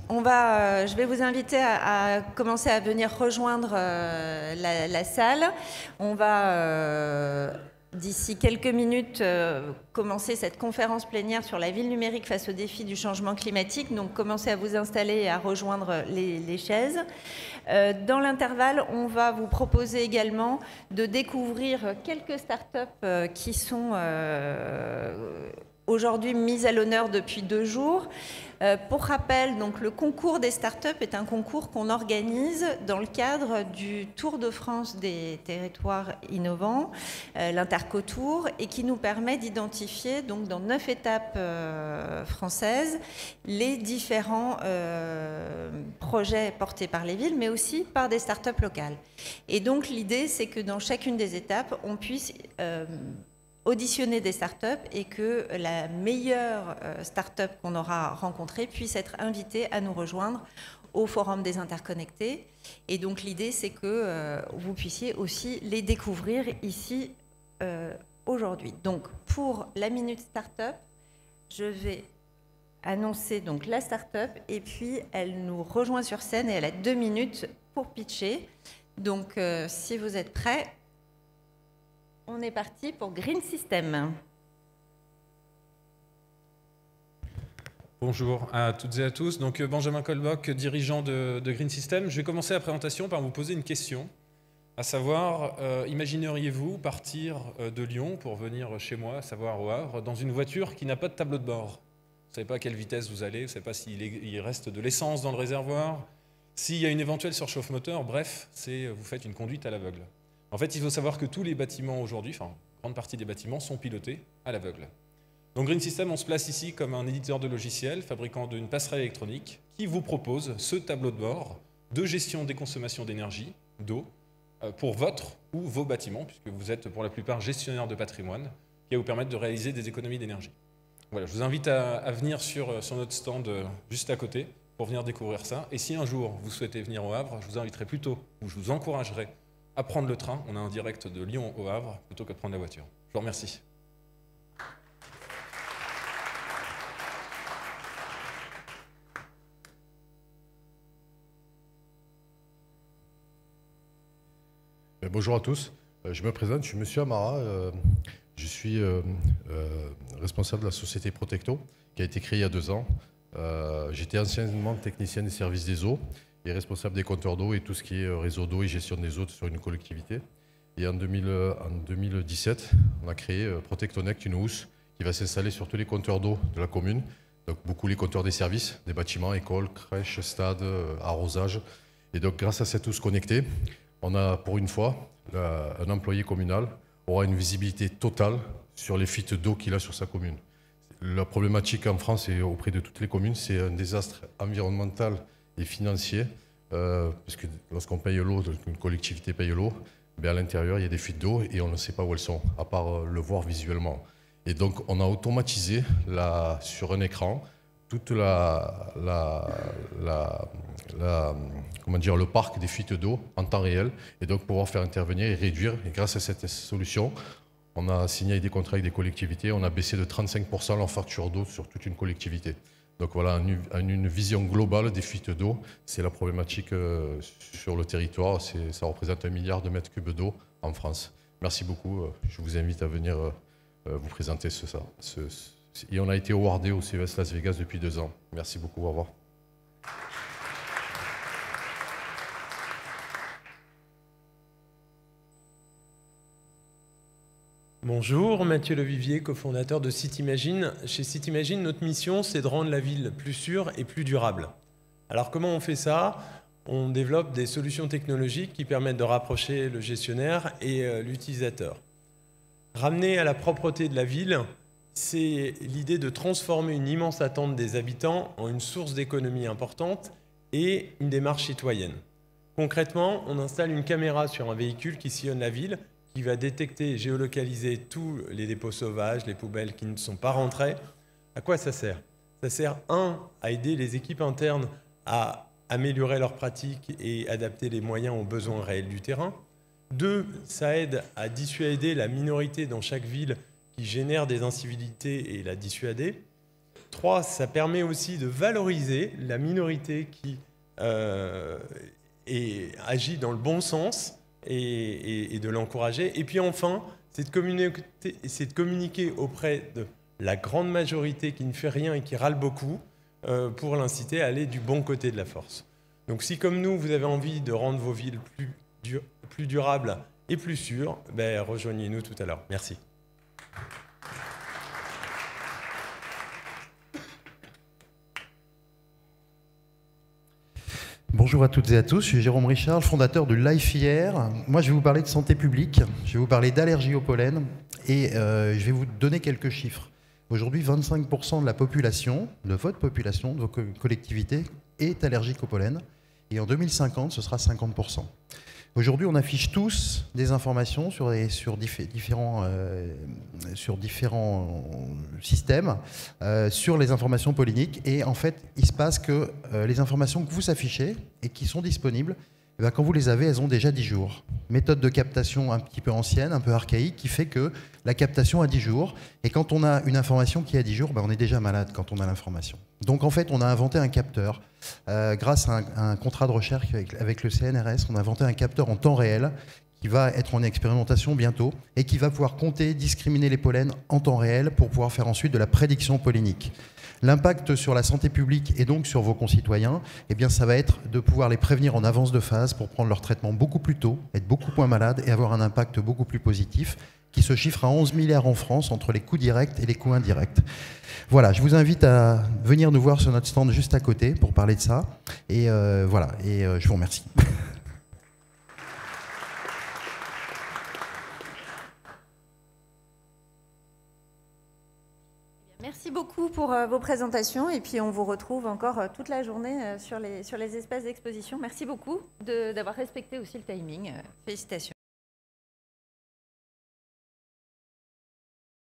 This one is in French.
Je vais vous inviter à commencer à venir rejoindre la salle. On va, d'ici quelques minutes, commencer cette conférence plénière sur la ville numérique face aux défis du changement climatique. Donc, commencez à vous installer et à rejoindre les chaises. Dans l'intervalle, on va vous proposer également de découvrir quelques startups qui sont aujourd'hui mises à l'honneur depuis 2 jours. Pour rappel, donc, le concours des startups est un concours qu'on organise dans le cadre du Tour de France des territoires innovants, l'Intercotour, et qui nous permet d'identifier donc, dans 9 étapes françaises les différents projets portés par les villes, mais aussi par des startups locales. Et donc l'idée, c'est que dans chacune des étapes, on puisse auditionner des startups et que la meilleure startup qu'on aura rencontrée puisse être invitée à nous rejoindre au Forum des Interconnectés. Et donc l'idée, c'est que vous puissiez aussi les découvrir ici aujourd'hui. Donc pour la Minute Startup, je vais annoncer donc la startup et puis elle nous rejoint sur scène et elle a 2 minutes pour pitcher. Donc si vous êtes prêts, on est parti pour Green System. Bonjour à toutes et à tous. Donc Benjamin Colbock, dirigeant de Green System. Je vais commencer la présentation par vous poser une question, à savoir, imagineriez-vous partir de Lyon pour venir chez moi, à savoir au Havre, dans une voiture qui n'a pas de tableau de bord? Vous ne savez pas à quelle vitesse vous allez, vous ne savez pas s'il reste de l'essence dans le réservoir, s'il y a une éventuelle surchauffe moteur, bref, vous faites une conduite à l'aveugle. En fait, il faut savoir que tous les bâtiments aujourd'hui, enfin, une grande partie des bâtiments sont pilotés à l'aveugle. Donc Green System, on se place ici comme un éditeur de logiciels, fabricant d'une passerelle électronique, qui vous propose ce tableau de bord de gestion des consommations d'énergie, d'eau, pour votre ou vos bâtiments, puisque vous êtes pour la plupart gestionnaire de patrimoine, qui va vous permettre de réaliser des économies d'énergie. Voilà, je vous invite à venir sur notre stand juste à côté pour venir découvrir ça. Et si un jour vous souhaitez venir au Havre, je vous inviterai plutôt, ou je vous encouragerai à prendre le train. On a un direct de Lyon au Havre plutôt que de prendre la voiture. Je vous remercie. Bonjour à tous. Je me présente, je suis Monsieur Amara. Je suis responsable de la société Protecto, qui a été créée il y a 2 ans. J'étais anciennement technicien des services des eaux et responsable des compteurs d'eau et tout ce qui est réseau d'eau et gestion des eaux sur une collectivité. Et en 2017, on a créé Protectonect, une housse qui va s'installer sur tous les compteurs d'eau de la commune. Donc beaucoup les compteurs des services, des bâtiments, écoles, crèches, stades, arrosage. Et donc grâce à cette housse connectée, on a pour une fois, un employé communal aura une visibilité totale sur les fuites d'eau qu'il a sur sa commune. La problématique en France et auprès de toutes les communes, c'est un désastre environnemental et financier, parce que lorsqu'on paye l'eau, une collectivité paye l'eau, à l'intérieur il y a des fuites d'eau et on ne sait pas où elles sont, à part le voir visuellement. Et donc on a automatisé sur un écran toute le parc des fuites d'eau en temps réel, et donc pouvoir faire intervenir et réduire. Et grâce à cette solution, on a signé des contrats avec des collectivités, on a baissé de 35% leur facture d'eau sur toute une collectivité. Donc voilà, une vision globale des fuites d'eau, c'est la problématique sur le territoire, ça représente 1 milliard de mètres cubes d'eau en France. Merci beaucoup, je vous invite à venir vous présenter ça. Et on a été awardé au CES Las Vegas depuis 2 ans. Merci beaucoup, au revoir. Bonjour, Mathieu Levivier, cofondateur de Citimagine. Chez Citimagine, notre mission, c'est de rendre la ville plus sûre et plus durable. Alors comment on fait ça? On développe des solutions technologiques qui permettent de rapprocher le gestionnaire et l'utilisateur. Ramener à la propreté de la ville, c'est l'idée de transformer une immense attente des habitants en une source d'économie importante et une démarche citoyenne. Concrètement, on installe une caméra sur un véhicule qui sillonne la ville, qui va détecter et géolocaliser tous les dépôts sauvages, les poubelles qui ne sont pas rentrées. À quoi ça sert? Ça sert, à aider les équipes internes à améliorer leurs pratiques et adapter les moyens aux besoins réels du terrain. 2, ça aide à dissuader la minorité dans chaque ville qui génère des incivilités et la dissuader. 3, ça permet aussi de valoriser la minorité qui agit dans le bon sens et de l'encourager. Et puis enfin, c'est de communiquer auprès de la grande majorité qui ne fait rien et qui râle beaucoup pour l'inciter à aller du bon côté de la force. Donc si comme nous, vous avez envie de rendre vos villes plus durables et plus sûres, ben, rejoignez-nous tout à l'heure. Merci. Bonjour à toutes et à tous, je suis Jérôme Richard, le fondateur de Life-IR. Moi, je vais vous parler de santé publique, je vais vous parler d'allergie au pollen et je vais vous donner quelques chiffres. Aujourd'hui, 25% de la population, de votre population, de vos collectivités, est allergique au pollen. Et en 2050, ce sera 50%. Aujourd'hui, on affiche tous des informations sur différents systèmes, sur les informations polliniques. Et en fait, il se passe que les informations que vous affichez et qui sont disponibles, eh bien, quand vous les avez, elles ont déjà 10 jours. Méthode de captation un petit peu ancienne, un peu archaïque, qui fait que la captation a 10 jours. Et quand on a une information qui a 10 jours, ben, on est déjà malade quand on a l'information. Donc en fait, on a inventé un capteur. Grâce à un contrat de recherche avec le CNRS, on a inventé un capteur en temps réel qui va être en expérimentation bientôt et qui va pouvoir compter, discriminer les pollens en temps réel pour pouvoir faire ensuite de la prédiction pollinique. L'impact sur la santé publique et donc sur vos concitoyens, eh bien, ça va être de pouvoir les prévenir en avance de phase pour prendre leur traitement beaucoup plus tôt, être beaucoup moins malades et avoir un impact beaucoup plus positif qui se chiffre à 11 milliards en France entre les coûts directs et les coûts indirects. Voilà, je vous invite à venir nous voir sur notre stand juste à côté pour parler de ça. Et voilà, et je vous remercie. Merci beaucoup pour vos présentations et puis on vous retrouve encore toute la journée sur les espaces d'exposition. Merci beaucoup d'avoir respecté aussi le timing. Félicitations.